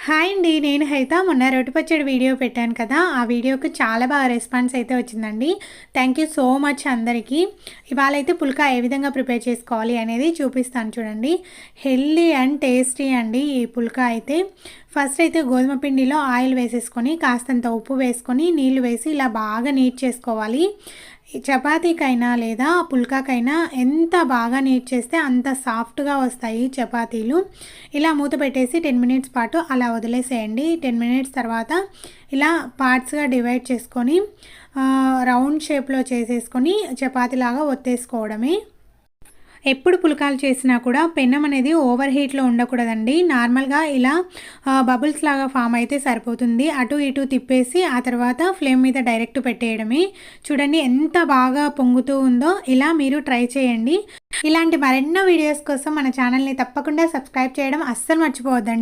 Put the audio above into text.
Hi అండి. నేను హైత మొన్న రోటి పచ్చడి వీడియో పెట్టాను కదా! ఆ వీడియోకి చాలా బాగా రెస్పాన్స్ అయితే వచ్చిందండి. థ్యాంక్ యూ సో మచ్ అందరికీ. ఇవాళైతే పుల్కా ఏ విధంగా ప్రిపేర్ చేసుకోవాలి అనేది చూపిస్తాను చూడండి. హెల్తీ అండ్ టేస్టీ అండి ఈ పుల్కా అయితే. ఫస్ట్ అయితే గోధుమ పిండిలో ఆయిల్ వేసేసుకొని కాస్తంత ఉప్పు వేసుకొని నీళ్లు వేసి ఇలా బాగా నీట్ చేసుకోవాలి. చపాతీకైనా లేదా పుల్కాకైనా ఎంత బాగా నీట్ చేస్తే అంత సాఫ్ట్గా వస్తాయి చపాతీలు. ఇలా మూత పెట్టేసి 10 మినిట్స్ పాటు అలా వదిలేసేయండి. 10 మినిట్స్ తర్వాత ఇలా పార్ట్స్గా డివైడ్ చేసుకొని రౌండ్ షేప్లో చేసేసుకొని చపాతీలాగా ఒత్తేసుకోవడమే. ఎప్పుడు పుల్కాలు చేసినా కూడా పెనం అనేది ఓవర్ హీట్లో ఉండకూడదండి. నార్మల్గా ఇలా బబుల్స్ లాగా ఫామ్ అయితే సరిపోతుంది. అటు ఇటు తిప్పేసి ఆ తర్వాత ఫ్లేమ్ మీద డైరెక్ట్ పెట్టేయడమే. చూడండి ఎంత బాగా పొంగుతూ ఉందో. ఇలా మీరు ట్రై చేయండి. ఇలాంటి మరెన్నో వీడియోస్ కోసం మన ఛానల్ని తప్పకుండా సబ్స్క్రైబ్ చేయడం అస్సలు మర్చిపోవద్దండి.